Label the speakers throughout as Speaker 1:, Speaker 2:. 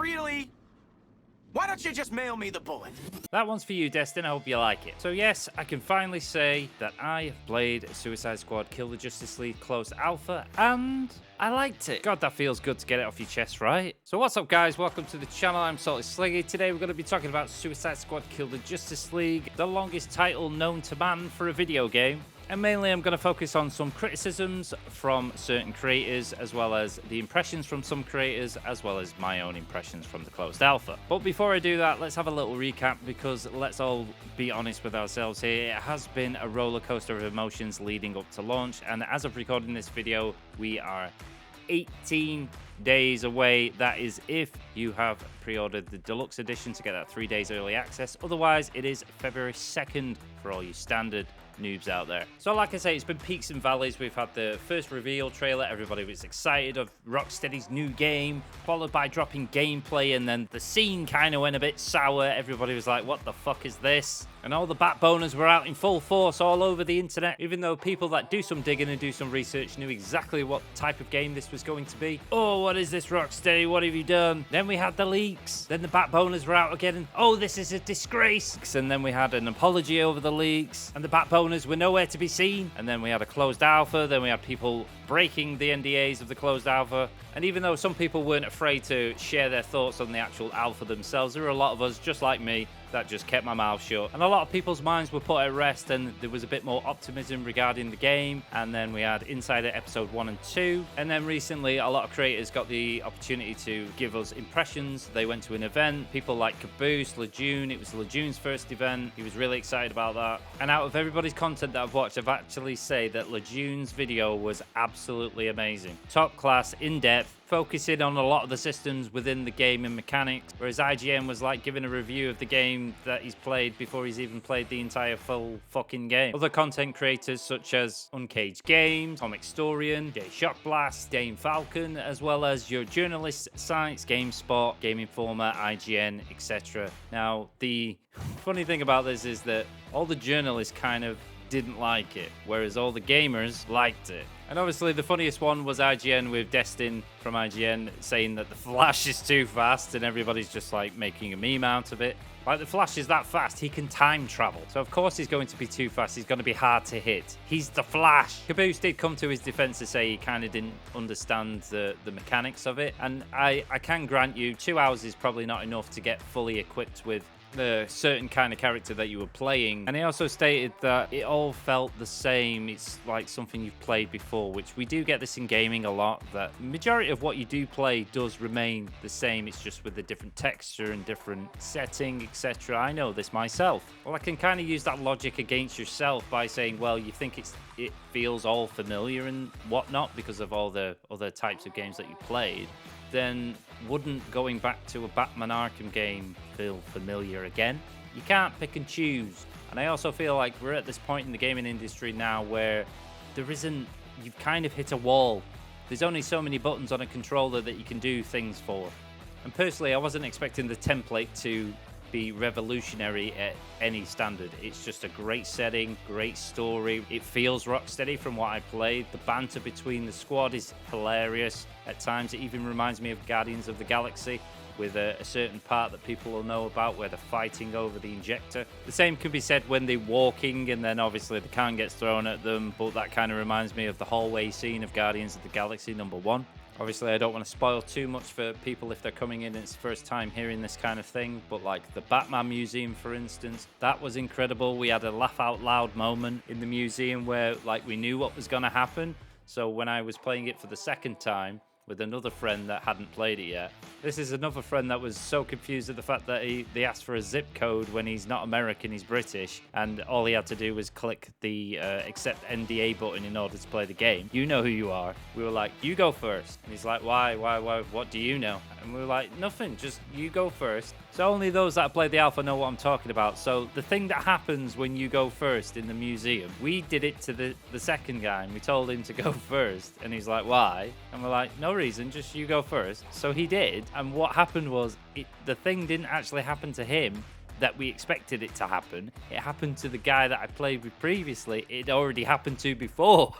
Speaker 1: really? Why don't you just mail me the bullet?
Speaker 2: That one's for you, Destin. I hope you like it. So yes, I can finally say that I have played Suicide Squad Kill the Justice League closed alpha, and I liked it. God, that feels good to get it off your chest, right? So what's up, guys? Welcome to the channel. I'm Salty Sliggy. Today we're going to be talking about Suicide Squad Kill the Justice League, the longest title known to man for a video game. And mainly I'm going to focus on some criticisms from certain creators, as well as the impressions from some creators, as well as my own impressions from the closed alpha. But before I do that, let's have a little recap, because let's all be honest with ourselves here. It has been a roller coaster of emotions leading up to launch, and as of recording this video, we are 18 days away. That is if you have pre-ordered the deluxe edition to get that 3 days early access. Otherwise, it is February 2nd for all you standard noobs out there. So like I say, it's been peaks and valleys. We've had the first reveal trailer. Everybody was excited of Rocksteady's new game, followed by dropping gameplay, and then the scene kind of went a bit sour. Everybody was like, what the fuck is this? And all the backboners were out in full force all over the internet, even though people that do some digging and do some research knew exactly what type of game this was going to be. Oh, what is this, Rocksteady? What have you done? Then we had the leaks. Then the backboners were out again, and oh, this is a disgrace. And then we had an apology over the leaks, and the backboners were nowhere to be seen. And then we had a closed alpha. Then we had people breaking the NDAs of the closed alpha. And even though some people weren't afraid to share their thoughts on the actual alpha themselves, there were a lot of us, just like me, that just kept my mouth shut. And a lot of people's minds were put at rest, and there was a bit more optimism regarding the game. And then we had Insider episode 1 and 2. And then recently, a lot of creators got the opportunity to give us impressions. They went to an event. People like Caboose, Lejeune. It was Lejeune's first event. He was really excited about that. And out of everybody's content that I've watched, I've actually say that Lejeune's video was absolutely amazing. Top class, in depth, focusing on a lot of the systems within the game and mechanics, whereas IGN was like giving a review of the game that he's played before he's even played the entire full fucking game. Other content creators such as Uncaged Games, Comic Storian, Jay Shockblast, Dane Falcon, as well as your journalist sites, GameSpot, Game Informer, IGN, etc. Now, the funny thing about this is that all the journalists kind of didn't like it, whereas all the gamers liked it. And obviously the funniest one was IGN, with Destin from IGN saying that the Flash is too fast, and everybody's just like making a meme out of it. Like, the Flash is that fast, he can time travel. So of course he's going to be too fast, he's going to be hard to hit. He's the Flash. Caboose did come to his defense to say he kind of didn't understand the mechanics of it. And I can grant you, 2 hours is probably not enough to get fully equipped with the certain kind of character that you were playing. And he also stated that it all felt the same. It's like something you've played before, which we do get this in gaming a lot, that the majority of what you do play does remain the same. It's just with a different texture and different setting, etc. I know this myself. Well, I can kind of use that logic against yourself by saying, well, you think it feels all familiar and whatnot because of all the other types of games that you played. Then wouldn't going back to a Batman Arkham game feel familiar again? You can't pick and choose. And I also feel like we're at this point in the gaming industry now where you've kind of hit a wall. There's only so many buttons on a controller that you can do things for. And personally, I wasn't expecting the template to be revolutionary at any standard. It's just a great setting, great story. It feels Rocksteady from what I played. The banter between the squad is hilarious. At times it even reminds me of Guardians of the Galaxy, with a certain part that people will know about where they're fighting over the injector. The same can be said when they're walking, and then obviously the can gets thrown at them, but that kind of reminds me of the hallway scene of Guardians of the Galaxy #1. Obviously, I don't want to spoil too much for people if they're coming in and it's the first time hearing this kind of thing, but like the Batman Museum, for instance, that was incredible. We had a laugh out loud moment in the museum where like we knew what was going to happen. So when I was playing it for the second time with another friend that hadn't played it yet, this is another friend that was so confused at the fact that they asked for a zip code when he's not American, he's British, and all he had to do was click the accept NDA button in order to play the game. You know who you are. We were like, you go first. And he's like, why, what do you know? And we were like, nothing, just you go first. So only those that have played the alpha know what I'm talking about. So the thing that happens when you go first in the museum, we did it to the second guy, and we told him to go first, and he's like, why? And we're like, no reason, just you go first. So he did, and what happened was the thing didn't actually happen to him that we expected it to happen. It happened to the guy that I played with previously. It already happened to before.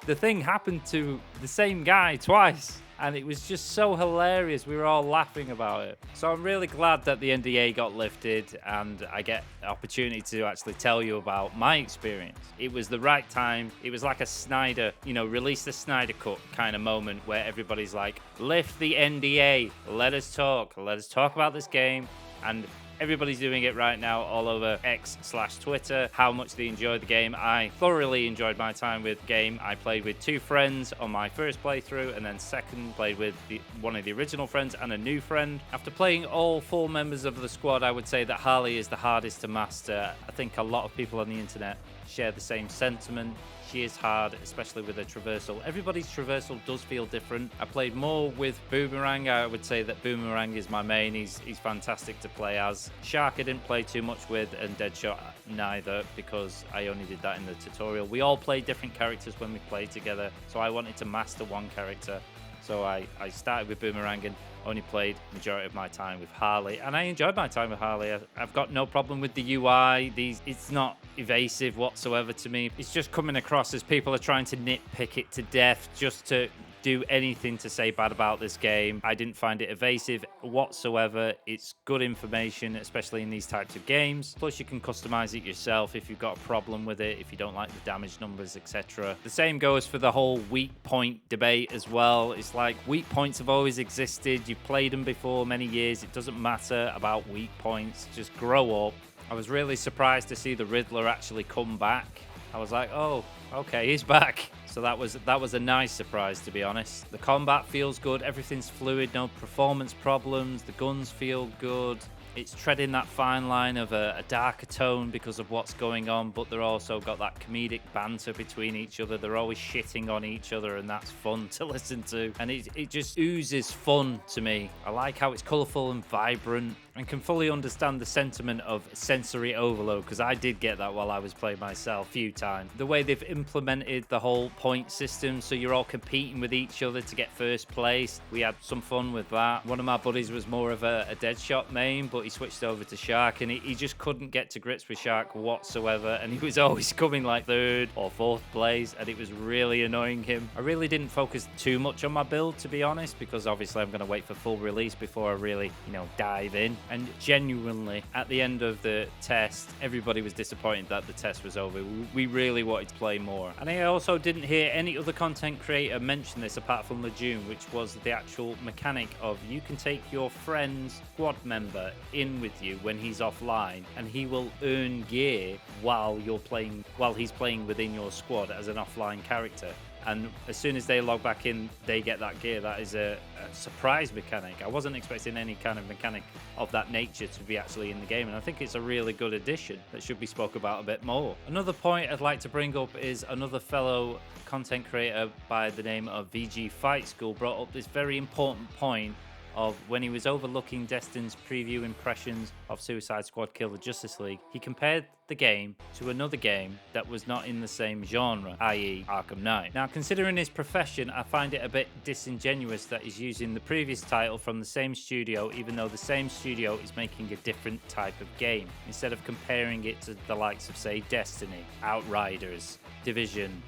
Speaker 2: The thing happened to the same guy twice. and it was just so hilarious. We were all laughing about it. So I'm really glad that the NDA got lifted and I get the opportunity to actually tell you about my experience. It was the right time. It was like a Snyder, release the Snyder Cut kind of moment where everybody's like, lift the NDA, let us talk about this game. And everybody's doing it right now all over X/Twitter, how much they enjoyed the game. I thoroughly enjoyed my time with the game. I played with 2 friends on my first playthrough, and then second played with one of the original friends and a new friend. After playing all 4 members of the squad, I would say that Harley is the hardest to master. I think a lot of people on the internet share the same sentiment. She is hard, especially with her traversal. Everybody's traversal does feel different. I played more with Boomerang. I would say that Boomerang is my main. He's fantastic to play as. Shark I didn't play too much with, and Deadshot neither, because I only did that in the tutorial. We all play different characters when we play together, so I wanted to master one character. So I started with Boomerang and only played majority of my time with Harley, and I enjoyed my time with Harley. I've got no problem with the UI. It's not evasive whatsoever to me. It's just coming across as people are trying to nitpick it to death just to do anything to say bad about this game. I didn't find it evasive whatsoever. It's good information, especially in these types of games. Plus, you can customize it yourself if you've got a problem with it, if you don't like the damage numbers, etc. The same goes for the whole weak point debate as well. It's like, weak points have always existed. You've played them before many years. It doesn't matter about weak points. Just grow up. I was really surprised to see the Riddler actually come back. I was like, oh, okay, he's back. So that was a nice surprise, to be honest. The combat feels good. Everything's fluid. No performance problems. The guns feel good. It's treading that fine line of a darker tone because of what's going on, but they're also got that comedic banter between each other. They're always shitting on each other, and that's fun to listen to. And it just oozes fun to me. I like how it's colourful and vibrant, and can fully understand the sentiment of sensory overload, because I did get that while I was playing myself a few times. The way they've implemented the whole point system, so you're all competing with each other to get first place. We had some fun with that. One of my buddies was more of a Deadshot main, but he switched over to Shark, and he just couldn't get to grips with Shark whatsoever, and he was always coming like 3rd or 4th place, and it was really annoying him. I really didn't focus too much on my build, to be honest, because obviously I'm going to wait for full release before I really, dive in. And genuinely, at the end of the test, everybody was disappointed that the test was over. We really wanted to play more. And I also didn't hear any other content creator mention this apart from Lejeune, which was the actual mechanic of you can take your friend's squad member in with you when he's offline, and he will earn gear while he's playing within your squad as an offline character. And as soon as they log back in, they get that gear. That is a surprise mechanic. I wasn't expecting any kind of mechanic of that nature to be actually in the game, and I think it's a really good addition that should be spoke about a bit more. Another point I'd like to bring up is another fellow content creator by the name of VG Fight School brought up this very important point of when he was overlooking Destin's preview impressions of Suicide Squad Kill the Justice League. He compared the game to another game that was not in the same genre, i.e. Arkham Knight. Now, considering his profession, I find it a bit disingenuous that he's using the previous title from the same studio, even though the same studio is making a different type of game, instead of comparing it to the likes of, say, Destiny, Outriders, Division,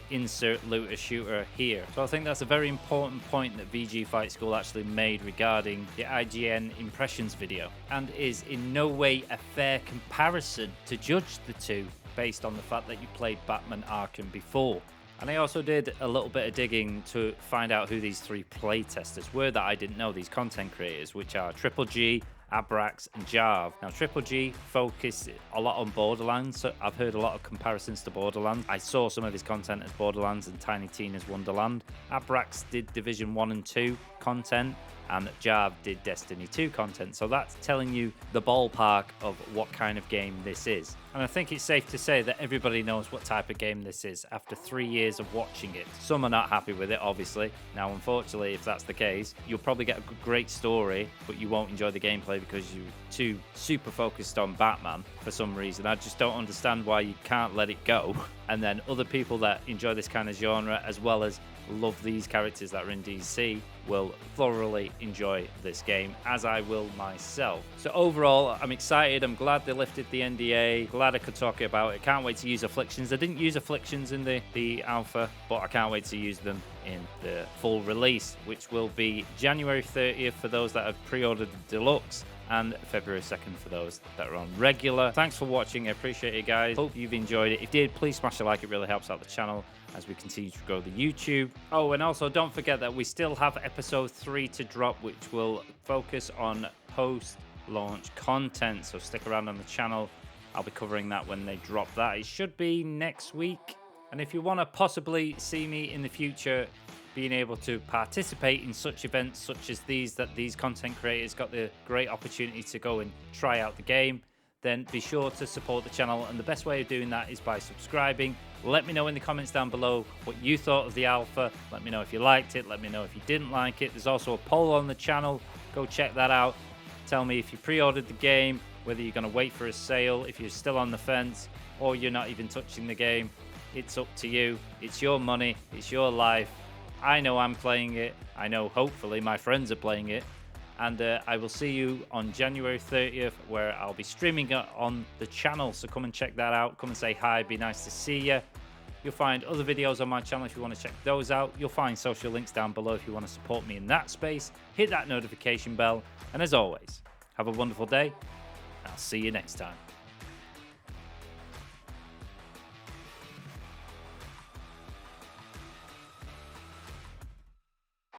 Speaker 2: insert looter shooter here. So I think that's a very important point that VG Fight School actually made regarding the IGN impressions video, and is in no way a fair comparison to judge the two based on the fact that you played Batman Arkham before. And I also did a little bit of digging to find out who these 3 playtesters were that I didn't know, these content creators, which are Triple G, Abrax, and Jarv. Now, Triple G focused a lot on Borderlands, so I've heard a lot of comparisons to Borderlands. I saw some of his content as Borderlands and Tiny Tina's Wonderland. Abrax did Division 1 and 2 content, and Jarv did Destiny 2 content, so that's telling you the ballpark of what kind of game this is. And I think it's safe to say that everybody knows what type of game this is after 3 years of watching it. Some are not happy with it, obviously. Now, unfortunately, if that's the case, you'll probably get a great story, but you won't enjoy the gameplay because you're too super focused on Batman for some reason. I just don't understand why you can't let it go. And then other people that enjoy this kind of genre, as well as love these characters that are in DC, will thoroughly enjoy this game, as I will myself. So overall, I'm excited. I'm glad they lifted the NDA. Glad I could talk about it. Can't wait to use Afflictions. I didn't use Afflictions in the alpha, but I can't wait to use them in the full release, which will be January 30th for those that have pre-ordered the deluxe, and February 2nd for those that are on regular. Thanks for watching. I appreciate it, guys. Hope you've enjoyed it. If you did, please smash a like. It really helps out the channel as we continue to grow the YouTube. Oh, and also don't forget that we still have episode 3 to drop, which will focus on post-launch content. So stick around on the channel. I'll be covering that when they drop that. It should be next week. And if you want to possibly see me in the future being able to participate in such events such as these, that these content creators got the great opportunity to go and try out the game, then be sure to support the channel. And the best way of doing that is by subscribing. Let me know in the comments down below what you thought of the alpha. Let me know if you liked it. Let me know if you didn't like it. There's also a poll on the channel. Go check that out. Tell me if you pre-ordered the game, whether you're going to wait for a sale, if you're still on the fence, or you're not even touching the game. It's up to you. It's your money. It's your life. I know I'm playing it. I know hopefully my friends are playing it. And I will see you on January 30th, where I'll be streaming it on the channel. So come and check that out. Come and say hi. Be nice to see you. You'll find other videos on my channel if you want to check those out. You'll find social links down below if you want to support me in that space. Hit that notification bell. And as always, have a wonderful day. I'll see you next time.